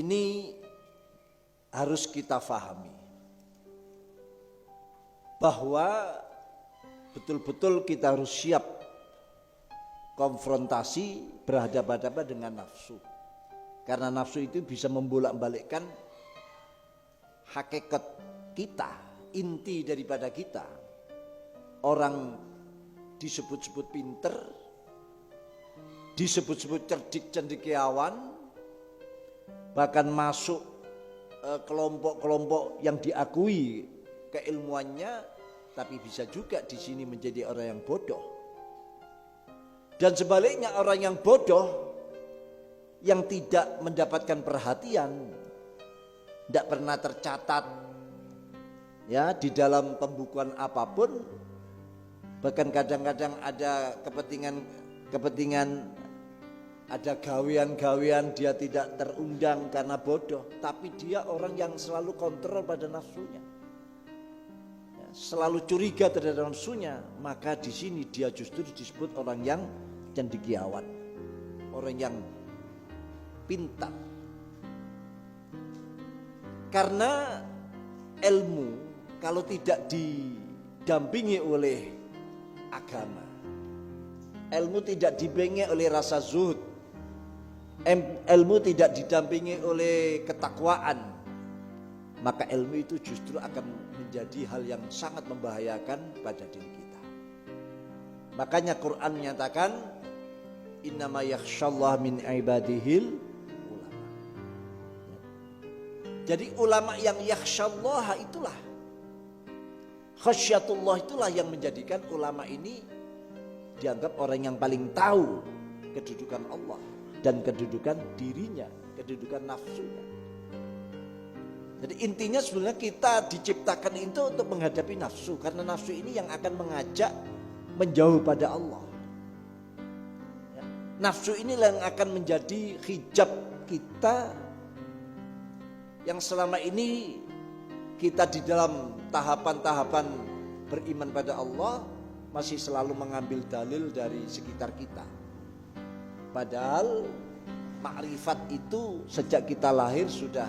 ini harus kita fahami bahwa betul-betul kita harus siap konfrontasi berhadapan-hadapan dengan nafsu. Karena nafsu itu bisa membolak-balikkan hakikat kita, inti daripada kita. Orang disebut-sebut pinter, disebut-sebut cerdik cendekiawan, bahkan masuk kelompok-kelompok yang diakui keilmuannya, tapi bisa juga di sini menjadi orang yang bodoh. Dan sebaliknya orang yang bodoh, yang tidak mendapatkan perhatian, tidak pernah tercatat ya di dalam pembukuan apapun, bahkan kadang-kadang ada kepentingan, ada gawean-gawean dia tidak terundang karena bodoh, tapi dia orang yang selalu kontrol pada nafsunya, ya, selalu curiga terhadap nafsunya, maka di sini dia justru disebut orang yang cendekiawan, orang yang pintar. Karena ilmu kalau tidak didampingi oleh agama, ilmu tidak didampingi oleh rasa zuhud, ilmu tidak didampingi oleh ketakwaan, maka ilmu itu justru akan menjadi hal yang sangat membahayakan pada diri kita. Makanya Quran menyatakan innama yakhshallah min ibadihil ulama. Jadi ulama yang yakhshallah itulah, khasyatullah itulah yang menjadikan ulama ini dianggap orang yang paling tahu kedudukan Allah dan kedudukan dirinya, kedudukan nafsunya. Jadi intinya sebenarnya kita diciptakan itu untuk menghadapi nafsu, karena nafsu ini yang akan mengajak menjauh pada Allah. Ya, nafsu inilah yang akan menjadi hijab kita yang selama ini kita di dalam tahapan-tahapan beriman pada Allah masih selalu mengambil dalil dari sekitar kita. Padahal makrifat itu sejak kita lahir sudah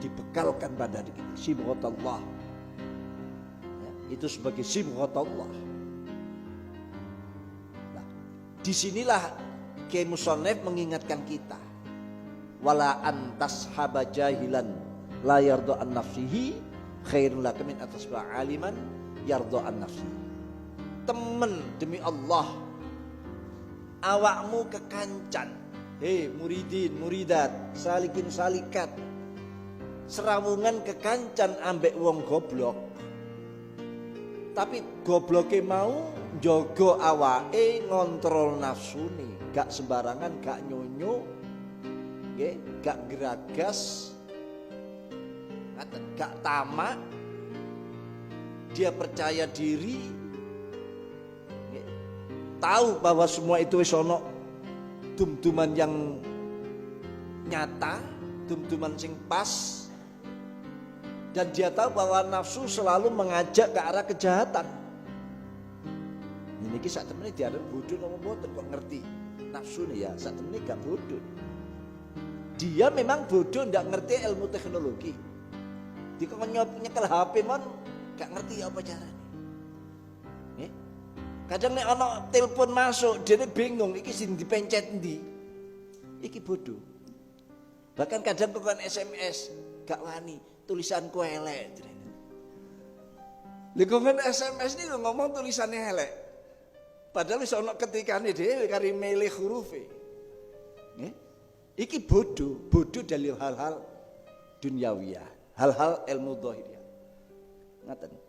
dibekalkan pada diri kita. Sibghatullah. Ya, itu sebagai sibghatullah. Nah, disinilah Kiai Musannif mengingatkan kita. Wala antas haba jahilan la yardo an nafsihi khairun laka min atasba aliman yardo an nafsihi. Temen demi Allah, awakmu kekancan, hei muridin muridat, salikin salikat, serawungan kekancan ambek wong goblok, tapi gobloke mau jogo awake ngontrol nafsuni, gak sembarangan, gak nyonyo, gak geragas, gak tamak, dia percaya diri, tahu bahwa semua itu wis ono dum-duman yang nyata, dum-duman sing pas, dan dia tahu bahwa nafsu selalu mengajak ke arah kejahatan. Ini saat temen dia ada bodoh nomor bodoh kok ngerti nafsu nih ya, saat temen gak bodoh. Dia memang bodoh, ndak ngerti ilmu teknologi. Dia kok nyekel HP mon, gak ngerti apa caranya. Kadang nek ana telepon masuk, dia bingung iki sing dipencet ndi. Iki bodoh. Bahkan kadang kok SMS, gak wani, tulisanku elek. Lha kok SMS ini ngomong tulisannya elek. Padahal wis ana ketikane dhewe kari milih hurufe. Iki bodoh dari hal-hal duniawiyah, hal-hal ilmu dhahiriyah.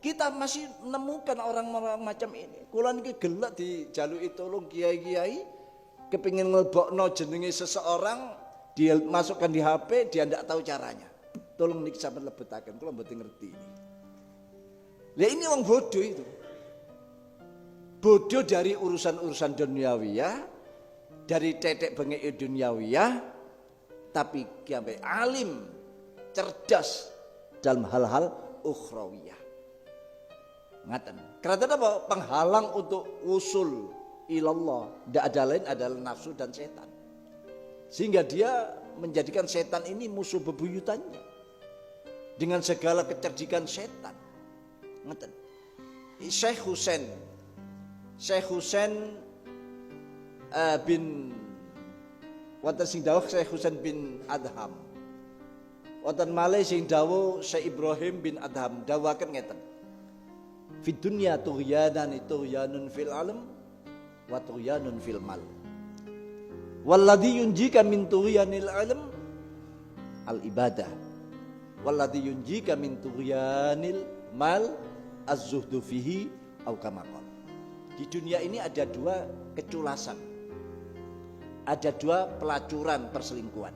Kita masih menemukan orang-orang macam ini. Kula niki gelek dijaluki tolong kiai-kiai kepengin nglebokno jenenge seseorang, dia masukkan di HP, dia ndak tahu caranya. Tolong niki sampeyan lebetaken, kula mboten ngerti ini. Lah ini wong bodoh itu. Bodoh dari urusan-urusan duniawiyah, dari tetek bengek duniawiyah, tapi kiambe alim, cerdas dalam hal-hal ukhrawiyah. Ngaten. Karena apa? Penghalang untuk usul ilallah. Tidak ada lain adalah nafsu dan setan. Sehingga dia menjadikan setan ini musuh bebuyutannya dengan segala kecerdikan setan. Ngeten. Syekh Husain bin wonten sing dawuh Syekh Husain bin Adham. Wonten malih sing dawuh Syekh Ibrahim bin Adham dawuhaken ngeten. Fid dunya tughyanun fil ilm wa tughyanun fil mal. Walladhi yunjika min tughyanil ilm al ibadah. Walladhi yunjika min tughyanil mal az-zuhdu fihi au kama qala. Di dunia ini ada dua keculasan. Ada dua pelacuran perselingkuhan.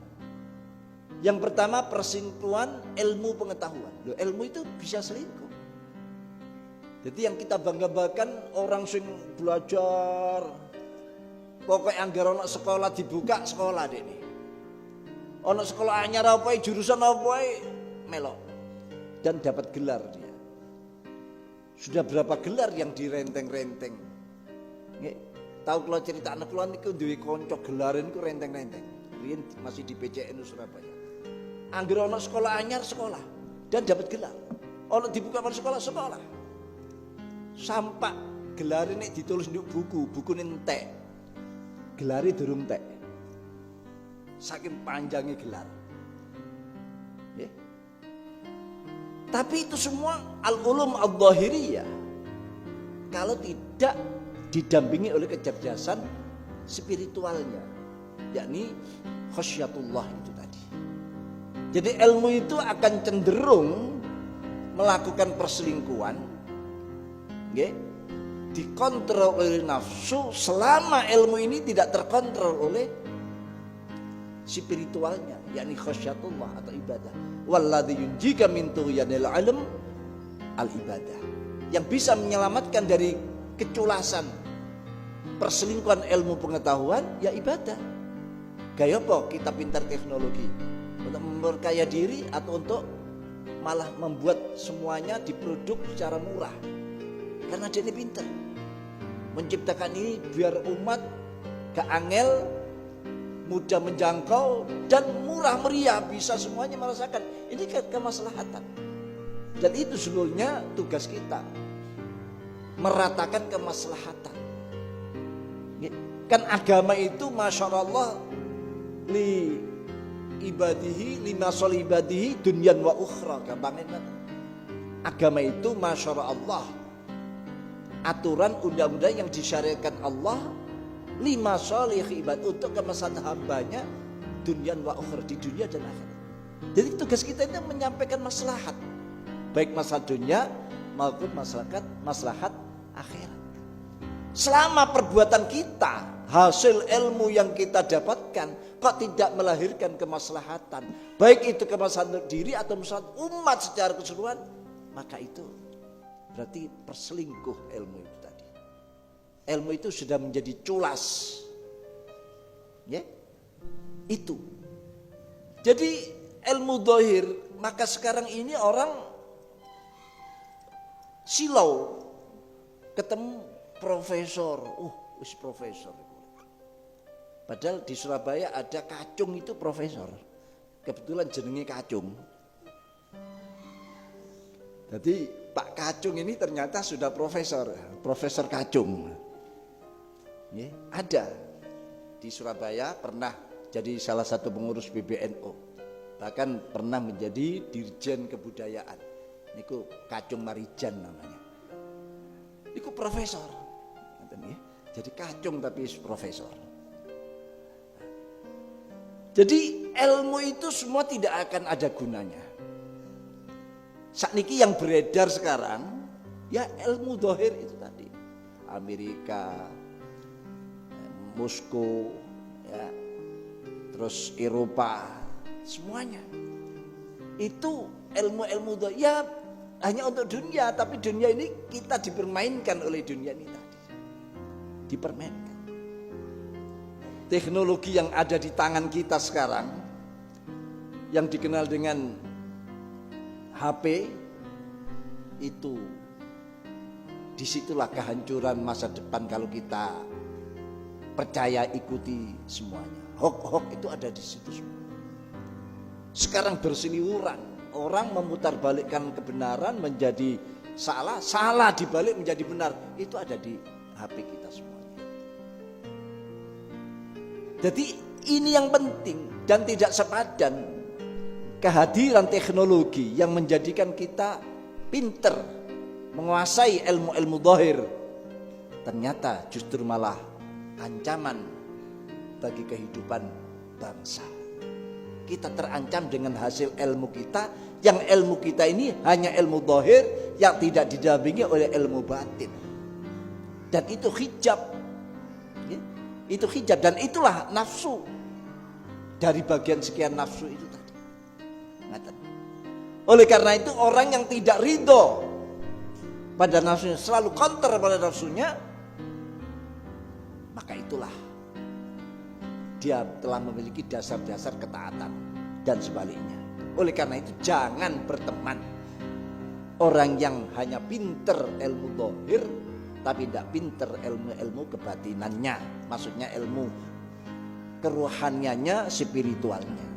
Yang pertama perselingkuhan ilmu pengetahuan. Loh, ilmu itu bisa selingkuh. Jadi yang kita bangga-banggakan orang sing belajar pokoknya anggar ono sekolah dibuka sekolah dene. Ono sekolah anyar apa jurusan apa melok dan dapat gelar dia. Sudah berapa gelar yang direnteng-renteng. Nggih, tahu kalau cerita anak kula niku duwe kanca gelaran niku renteng-renteng. Riyen masih di PCN Surabaya. Angger ono sekolah anyar sekolah dan dapat gelar. Ono dibuka sekolah sekolah. Sampai gelar ini ditulis di buku entek. Gelare durung entek. Saking panjangnya gelar. Ya. Tapi itu semua al-ulum al-dhahiriyah. Kalau tidak didampingi oleh kecerdasan spiritualnya, yakni khasyatullah itu tadi. Jadi ilmu itu akan cenderung melakukan perselingkuhan, okay, dikontrol oleh nafsu selama ilmu ini tidak terkontrol oleh spiritualnya, yakni khasyatullah atau ibadah. Walladzi yunjika min tughyanil ilm al ibadah. Yang bisa menyelamatkan dari keculasan perselingkuhan ilmu pengetahuan ya ibadah. Gaya apa kita pintar teknologi? Untuk memperkaya diri atau untuk malah membuat semuanya diproduk secara murah? Karena dia ini pintar menciptakan ini biar umat gak angel, mudah menjangkau dan murah meriah, bisa semuanya merasakan. Ini kemaslahatan. Dan itu sebenarnya tugas kita, meratakan kemaslahatan. Kan agama itu masyaallah li ibadihi lima solibadihi dunyan wa ukhra, gampangnya. Agama itu masyaallah aturan undang-undang yang disyariatkan Allah lima solih ibad untuk kemaslahatan hambanya dunyan wa ukhra, di dunia dan akhirat. Jadi tugas kita itu menyampaikan maslahat, baik maslahat dunia maupun maslahat akhirat. Selama perbuatan kita, hasil ilmu yang kita dapatkan kok tidak melahirkan kemaslahatan, baik itu kemaslahatan diri atau maslahatan umat secara keseluruhan, maka itu berarti perselingkuh ilmu itu tadi. Ilmu itu sudah menjadi culas. Ya. Itu. Jadi ilmu dhahir, maka sekarang ini orang silau ketemu profesor, wis profesor. Padahal di Surabaya ada Kacung itu profesor. Kebetulan jenenge Kacung. Jadi Pak Kacung ini ternyata sudah Profesor Kacung. Ya, ada di Surabaya, pernah jadi salah satu pengurus PBNU. Bahkan pernah menjadi Dirjen Kebudayaan. Niku Kacung Marijan namanya. Niku profesor. Jadi Kacung tapi profesor. Jadi ilmu itu semua tidak akan ada gunanya. Sakniki yang beredar sekarang ya ilmu dhahir itu tadi. Amerika, Moskow, ya, terus Eropa, semuanya. Itu ilmu-ilmu dhahir ya hanya untuk dunia, tapi dunia ini kita dipermainkan oleh dunia ini tadi. Dipermainkan. Teknologi yang ada di tangan kita sekarang yang dikenal dengan HP itu, disitulah kehancuran masa depan kalau kita percaya ikuti semuanya. Hoax itu ada di situ semua. sekarang berseliweran. Orang memutarbalikkan kebenaran menjadi salah, salah dibalik menjadi benar. Itu ada di HP kita semuanya. Jadi ini yang penting dan tidak sepadan kehadiran teknologi yang menjadikan kita pinter menguasai ilmu-ilmu zahir. Ternyata justru malah ancaman bagi kehidupan bangsa. Kita terancam dengan hasil ilmu kita, yang ilmu kita ini hanya ilmu zahir yang tidak didampingi oleh ilmu batin. Dan itu hijab. Itu hijab dan itulah nafsu. Dari bagian sekian nafsu itu tadi. Oleh karena itu orang yang tidak ridho pada nafsunya, selalu counter pada nafsunya, maka itulah dia telah memiliki dasar-dasar ketaatan dan sebaliknya. Oleh karena itu jangan berteman orang yang hanya pinter ilmu zahir tapi tidak pinter ilmu-ilmu kebatinannya, maksudnya ilmu kerohaniannya, spiritualnya.